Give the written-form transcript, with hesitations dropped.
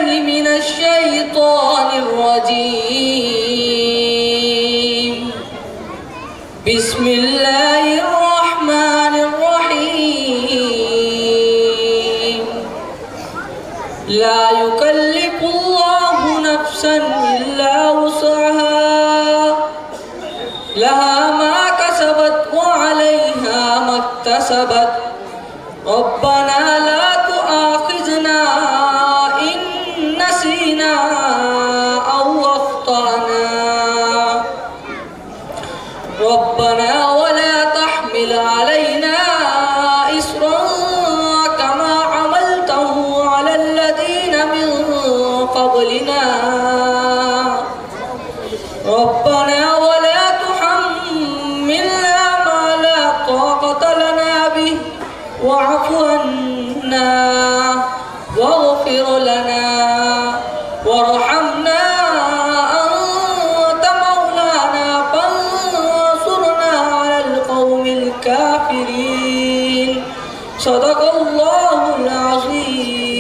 من الشيطان الرجيم. بسم الله الرحمن الرحيم. لا يكلف الله نفسا إلا وسعها لها ما كسبت وعليها ما اكتسبت. ربنا لا تؤاخذنا إن نسينا أو أخطأنا. ربنا ولا تحمل علينا إصرا كما حملته على الذين من قبلنا. ربنا ولا تحملنا ما لا طاقة لنا به واعف عنا واغفر لنا وارحمنا أنت مولانا فانصرنا على القوم الكافرين. صدق الله العظيم.